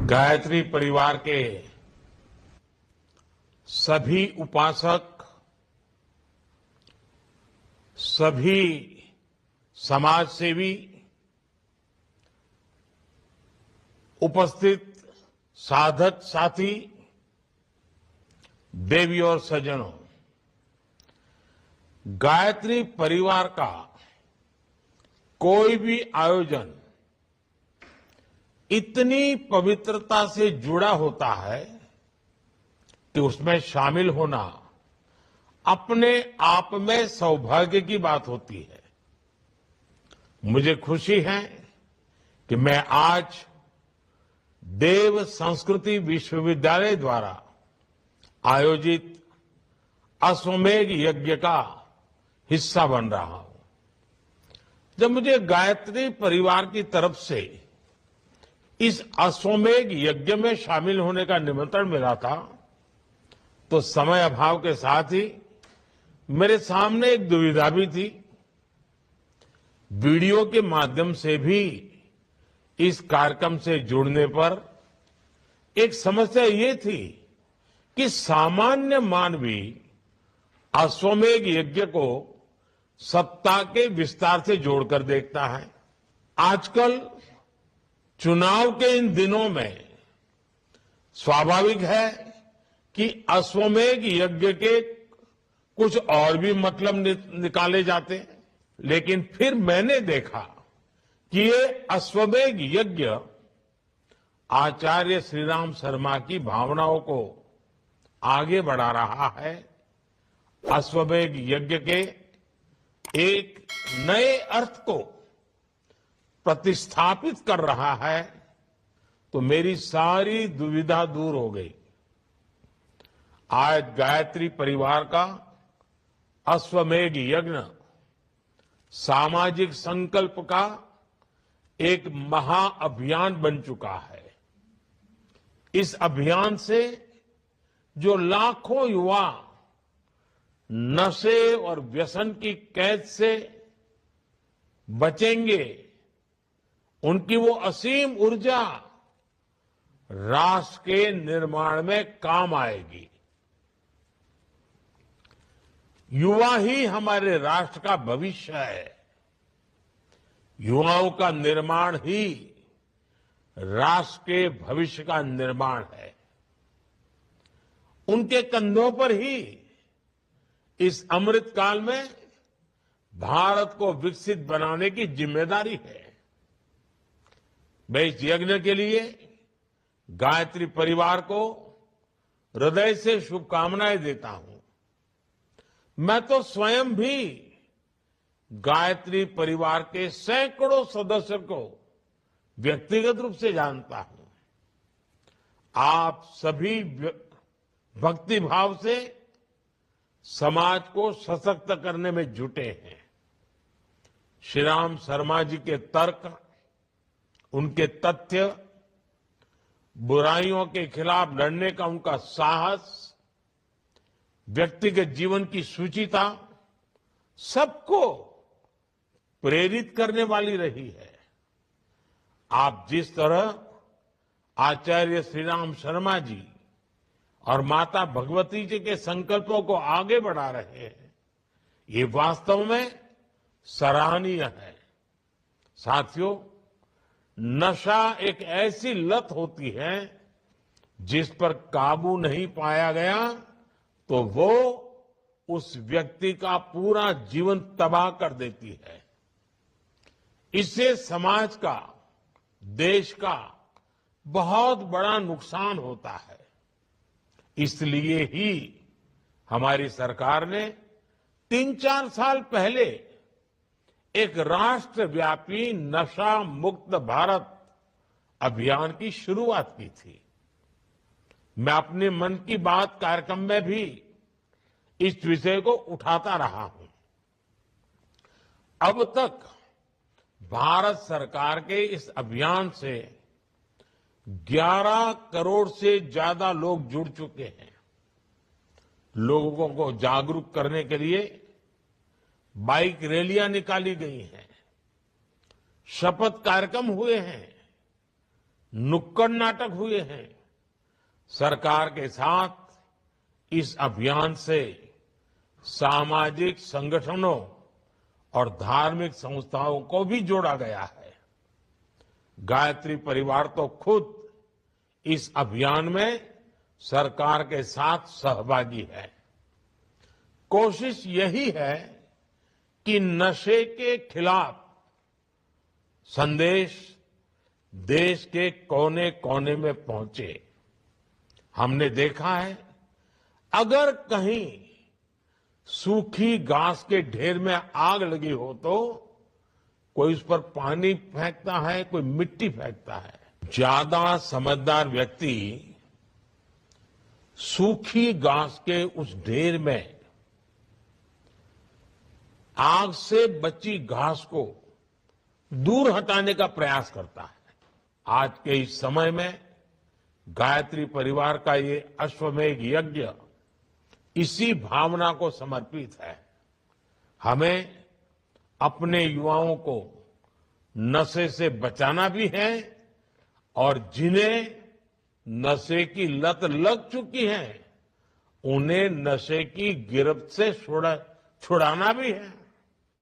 गायत्री परिवार के सभी उपासक, सभी समाज सेवी, उपस्थित साधक साथी, देवी और सज्जनों, गायत्री परिवार का कोई भी आयोजन इतनी पवित्रता से जुड़ा होता है कि उसमें शामिल होना अपने आप में सौभाग्य की बात होती है। मुझे खुशी है कि मैं आज देव संस्कृति विश्वविद्यालय द्वारा आयोजित अश्वमेध यज्ञ का हिस्सा बन रहा हूं। जब मुझे गायत्री परिवार की तरफ से इस अश्वमेध यज्ञ में शामिल होने का निमंत्रण मिला था, तो समय अभाव के साथ ही मेरे सामने एक दुविधा भी थी। वीडियो के माध्यम से भी इस कार्यक्रम से जुड़ने पर एक समस्या ये थी कि सामान्य मानवी अश्वमेध यज्ञ को सप्ताह के विस्तार से जोड़कर देखता है। आजकल चुनाव के इन दिनों में स्वाभाविक है कि अश्वमेध यज्ञ के कुछ और भी मतलब निकाले जाते हैं, लेकिन फिर मैंने देखा कि ये अश्वमेध यज्ञ आचार्य श्रीराम शर्मा की भावनाओं को आगे बढ़ा रहा है। अश्वमेध यज्ञ के एक नए अर्थ को प्रतिस्थापित कर रहा है, तो मेरी सारी दुविधा दूर हो गई। आज गायत्री परिवार का अश्वमेध यज्ञ सामाजिक संकल्प का एक महाअभियान बन चुका है। इस अभियान से जो लाखों युवा नशे और व्यसन की कैद से बचेंगे, उनकी वो असीम ऊर्जा राष्ट्र के निर्माण में काम आएगी। युवा ही हमारे राष्ट्र का भविष्य है। युवाओं का निर्माण ही राष्ट्र के भविष्य का निर्माण है। उनके कंधों पर ही इस अमृत काल में भारत को विकसित बनाने की जिम्मेदारी है। मैं इस यज्ञ के लिए गायत्री परिवार को हृदय से शुभकामनाएं देता हूं। मैं तो स्वयं भी गायत्री परिवार के सैकड़ों सदस्यों को व्यक्तिगत रूप से जानता हूं। आप सभी भक्ति भाव से समाज को सशक्त करने में जुटे हैं। श्रीराम शर्मा जी के तर्क, उनके तथ्य, बुराइयों के खिलाफ लड़ने का उनका साहस, व्यक्तिगत जीवन की शुचिता सबको प्रेरित करने वाली रही है। आप जिस तरह आचार्य श्रीराम शर्मा जी और माता भगवती जी के संकल्पों को आगे बढ़ा रहे हैं, ये वास्तव में सराहनीय है। साथियों, नशा एक ऐसी लत होती है जिस पर काबू नहीं पाया गया तो वो उस व्यक्ति का पूरा जीवन तबाह कर देती है। इससे समाज का, देश का बहुत बड़ा नुकसान होता है। इसलिए ही हमारी सरकार ने 3-4 साल पहले एक राष्ट्रव्यापी नशा मुक्त भारत अभियान की शुरुआत की थी। मैं अपने मन की बात कार्यक्रम में भी इस विषय को उठाता रहा हूं। अब तक भारत सरकार के इस अभियान से 11 करोड़ से ज्यादा लोग जुड़ चुके हैं। लोगों को जागरूक करने के लिए बाइक रैलियां निकाली गई हैं, शपथ कार्यक्रम हुए हैं, नुक्कड़ नाटक हुए हैं। सरकार के साथ इस अभियान से सामाजिक संगठनों और धार्मिक संस्थाओं को भी जोड़ा गया है। गायत्री परिवार तो खुद इस अभियान में सरकार के साथ सहभागी है। कोशिश यही है कि नशे के खिलाफ संदेश देश के कोने कोने में पहुंचे। हमने देखा है, अगर कहीं सूखी घास के ढेर में आग लगी हो तो कोई उस पर पानी फेंकता है, कोई मिट्टी फेंकता है। ज्यादा समझदार व्यक्ति सूखी घास के उस ढेर में आग से बची घास को दूर हटाने का प्रयास करता है। आज के इस समय में गायत्री परिवार का ये अश्वमेध यज्ञ इसी भावना को समर्पित है। हमें अपने युवाओं को नशे से बचाना भी है और जिन्हें नशे की लत लग चुकी है उन्हें नशे की गिरफ्त से छुड़ाना भी है।